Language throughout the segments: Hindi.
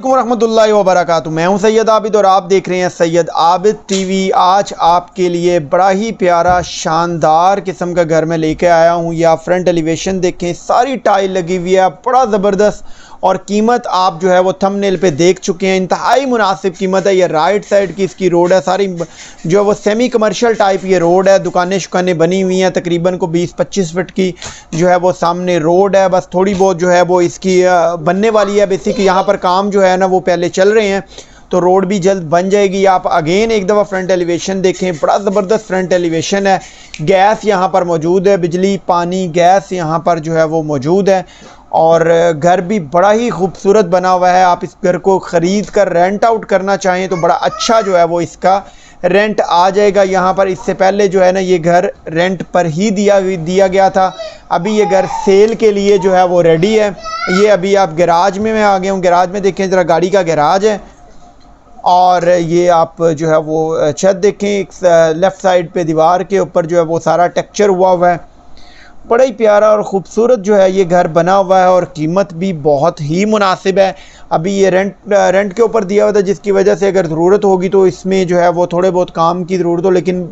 रहमतुल्लाहि व बरकातुहू। मैं हूं सैयद आबिद और आप देख रहे हैं सैयद आबिद टीवी। आज आपके लिए बड़ा ही प्यारा शानदार किस्म का घर में लेके आया हूं। ये आप फ्रंट एलिवेशन देखें, सारी टाइल लगी हुई है, बड़ा ज़बरदस्त। और कीमत आप जो है वो थंबनेल पे देख चुके हैं, इंतहाई मुनासिब कीमत है। ये राइट साइड की इसकी रोड है, सारी जो है वो सेमी कमर्शियल टाइप ये रोड है। दुकानें शुकानें बनी हुई हैं, तकरीबन को 20-25 फीट की जो है वो सामने रोड है। बस थोड़ी बहुत जो है वो इसकी बनने वाली है। बेसिक यहाँ पर काम जो है ना वो पहले चल रहे हैं, तो रोड भी जल्द बन जाएगी। आप अगेन एक दफ़ा फ्रंट एलिवेशन देखें, बड़ा ज़बरदस्त फ्रंट एलिवेशन है। गैस यहाँ पर मौजूद है, बिजली पानी गैस यहाँ पर जो है वो मौजूद है। और घर भी बड़ा ही खूबसूरत बना हुआ है। आप इस घर को ख़रीद कर रेंट आउट करना चाहें तो बड़ा अच्छा जो है वो इसका रेंट आ जाएगा। यहाँ पर इससे पहले जो है ना ये घर रेंट पर ही दिया गया था। अभी ये घर सेल के लिए जो है वो रेडी है। ये अभी आप गैराज में मैं आ गया हूँ। गैराज में देखें ज़रा, गाड़ी का गैराज है। और ये आप जो है वो छत देखें, एक लेफ़्ट साइड पे दीवार के ऊपर जो है वो सारा टेक्सचर हुआ है। बड़ा ही प्यारा और ख़ूबसूरत जो है ये घर बना हुआ है और कीमत भी बहुत ही मुनासिब है। अभी ये रेंट के ऊपर दिया हुआ था, जिसकी वजह से अगर ज़रूरत होगी तो इसमें जो है वो थोड़े बहुत काम की ज़रूरत हो, लेकिन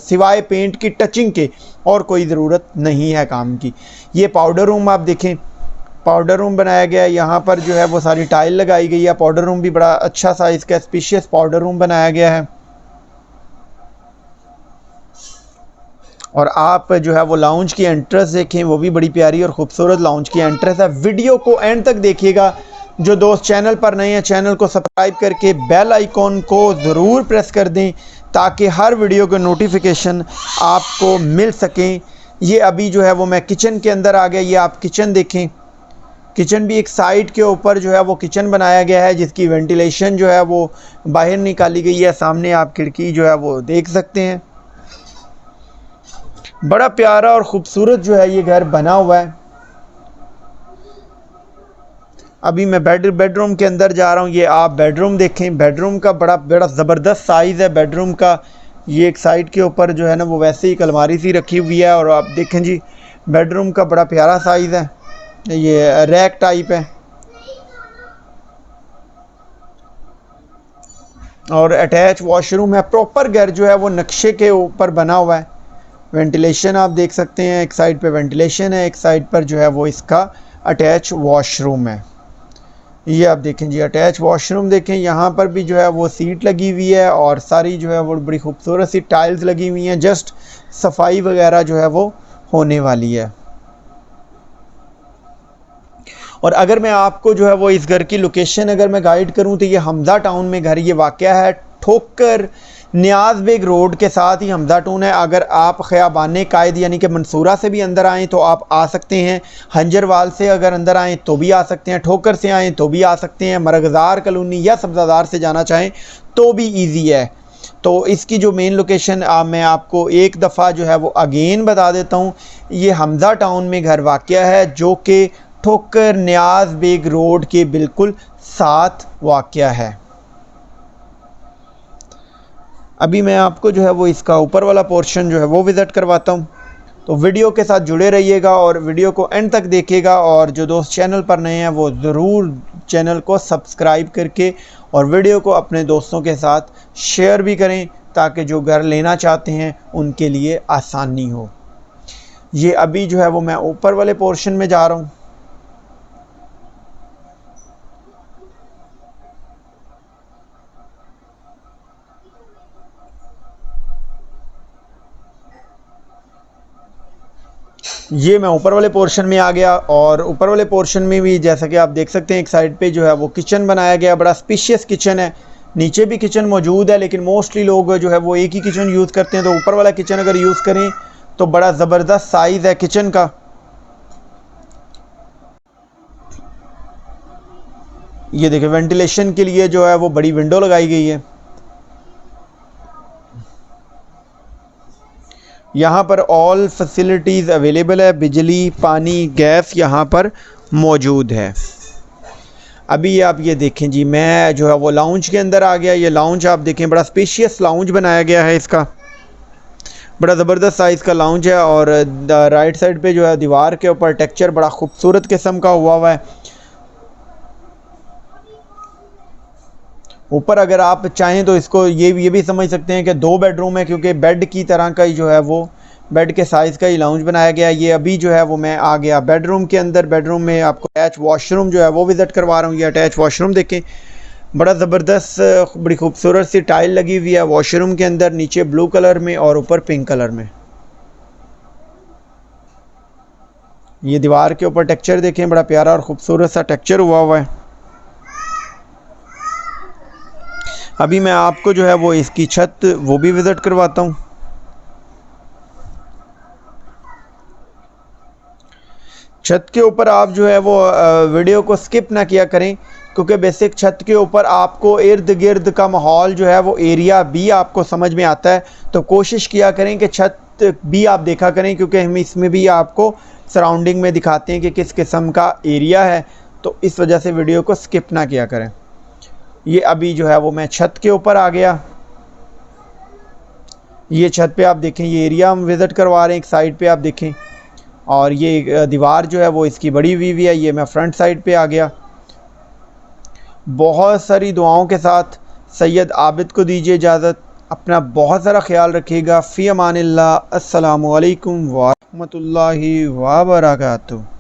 सिवाय पेंट की टचिंग के और कोई ज़रूरत नहीं है काम की। ये पाउडर रूम आप देखें, पाउडर रूम बनाया गया है। यहाँ पर जो है वो सारी टाइल लगाई गई है। पाउडर रूम भी बड़ा अच्छा साइज़ का स्पेशियस पाउडर रूम बनाया गया है। और आप जो है वो लाउंज की एंट्रेंस देखें, वो भी बड़ी प्यारी और ख़ूबसूरत लाउंज की एंट्रेंस है। वीडियो को एंड तक देखिएगा। जो दोस्त चैनल पर नए हैं, चैनल को सब्सक्राइब करके बेल आइकॉन को ज़रूर प्रेस कर दें ताकि हर वीडियो के नोटिफिकेशन आपको मिल सकें। ये अभी जो है वो मैं किचन के अंदर आ गया। ये आप किचन देखें, किचन भी एक साइड के ऊपर जो है वो किचन बनाया गया है, जिसकी वेंटिलेशन जो है वो बाहर निकाली गई है। सामने आप खिड़की जो है वो देख सकते हैं। बड़ा प्यारा और ख़ूबसूरत जो है ये घर बना हुआ है। अभी मैं बेडरूम के अंदर जा रहा हूँ। ये आप बेडरूम देखें, बेडरूम का बड़ा ज़बरदस्त साइज़ है बेडरूम का। ये एक साइड के ऊपर जो है ना वो वैसे ही एक अलमारी सी रखी हुई है। और आप देखें जी, बेडरूम का बड़ा प्यारा साइज़ है। ये रैक टाइप है और अटैच वॉशरूम है। प्रॉपर घर जो है वो नक्शे के ऊपर बना हुआ है। वेंटिलेशन आप देख सकते हैं, एक साइड पे वेंटिलेशन है, एक साइड पर जो है वो इसका अटैच वॉशरूम है। ये आप देखें जी, अटैच वॉशरूम देखें। यहाँ पर भी जो है वो सीट लगी हुई है और सारी जो है वो बड़ी खूबसूरत सी टाइल्स लगी हुई हैं। जस्ट सफाई वगैरह जो है वो होने वाली है। और अगर मैं आपको जो है वो इस घर की लोकेशन अगर मैं गाइड करूं तो ये हमज़ा टाउन में घर ये वाक़या है। ठोकर नियाज़ बेग रोड के साथ ही हमज़ा टाउन है। अगर आप ख़याबान कायद यानी कि मंसूरा से भी अंदर आएँ तो आप आ सकते हैं। हंजरवाल से अगर अंदर आएँ तो भी आ सकते हैं। ठोकर से आएँ तो भी आ सकते हैं। मरगज़ार कॉलोनी या सब्ज़ादार से जाना चाहें तो भी ईजी है। तो इसकी जो मेन लोकेशन मैं आपको एक दफ़ा जो है वो अगेन बता देता हूँ। ये हमज़ा टाउन में घर वाक़या है, जो कि ठोकर नियाज़ बेग रोड के बिल्कुल साथ वाक़या है। अभी मैं आपको जो है वो इसका ऊपर वाला पोर्शन जो है वो विज़िट करवाता हूँ। तो वीडियो के साथ जुड़े रहिएगा और वीडियो को एंड तक देखिएगा। और जो दोस्त चैनल पर नए हैं वो ज़रूर चैनल को सब्सक्राइब करके और वीडियो को अपने दोस्तों के साथ शेयर भी करें ताकि जो घर लेना चाहते हैं उनके लिए आसानी हो। ये अभी जो है वो मैं ऊपर वाले पोर्शन में जा रहा हूँ। ये मैं ऊपर वाले पोर्शन में आ गया और ऊपर वाले पोर्शन में भी जैसा कि आप देख सकते हैं एक साइड पे जो है वो किचन बनाया गया। बड़ा स्पेशियस किचन है। नीचे भी किचन मौजूद है, लेकिन मोस्टली लोग जो है वो एक ही किचन यूज़ करते हैं। तो ऊपर वाला किचन अगर यूज़ करें तो बड़ा ज़बरदस्त साइज़ है किचन का। ये देखिए, वेंटिलेशन के लिए जो है वो बड़ी विंडो लगाई गई है। यहाँ पर ऑल फैसिलिटीज़ अवेलेबल है। बिजली पानी गैस यहाँ पर मौजूद है। अभी आप ये देखें जी, मैं जो है वो लाउंज के अंदर आ गया। ये लाउंज आप देखें, बड़ा स्पेशियस लाउंज बनाया गया है। इसका बड़ा ज़बरदस्त साइज़ का लाउंज है। और राइट साइड पे जो है दीवार के ऊपर टेक्सचर बड़ा खूबसूरत किस्म का हुआ है। ऊपर अगर आप चाहें तो इसको ये भी समझ सकते हैं कि 2 बेडरूम है, क्योंकि बेड की तरह का ही जो है वो बेड के साइज़ का ही लाउंज बनाया गया है। ये अभी जो है वो मैं आ गया बेडरूम के अंदर। बेडरूम में आपको अटैच वॉशरूम जो है वो विज़िट करवा रहा हूँ। ये अटैच वॉशरूम देखें, बड़ा ज़बरदस्त बड़ी खूबसूरत सी टाइल लगी हुई है वॉशरूम के अंदर, नीचे ब्लू कलर में और ऊपर पिंक कलर में। ये दीवार के ऊपर टेक्सचर देखें, बड़ा प्यारा और ख़ूबसूरत सा टेक्सचर हुआ है। अभी मैं आपको जो है वो इसकी छत वो भी विज़िट करवाता हूँ। छत के ऊपर आप जो है वो वीडियो को स्किप ना किया करें, क्योंकि बेसिक छत के ऊपर आपको इर्द गिर्द का माहौल जो है वो एरिया भी आपको समझ में आता है। तो कोशिश किया करें कि छत भी आप देखा करें, क्योंकि हम इसमें भी आपको सराउंडिंग में दिखाते हैं कि किस किस्म का एरिया है। तो इस वजह से वीडियो को स्किप ना किया करें। ये अभी जो है वो मैं छत के ऊपर आ गया। ये छत पे आप देखें, ये एरिया हम विज़िट करवा रहे हैं। एक साइड पे आप देखें, और ये दीवार जो है वो इसकी बड़ी हुई है। ये मैं फ्रंट साइड पे आ गया। बहुत सारी दुआओं के साथ सैयद आबिद को दीजिए इजाज़त। अपना बहुत सारा ख्याल रखिएगा। फ़ी अमानिल्लाह। अस्सलामु अलैकुम व रहमतुल्लाहि व बरकातुहू।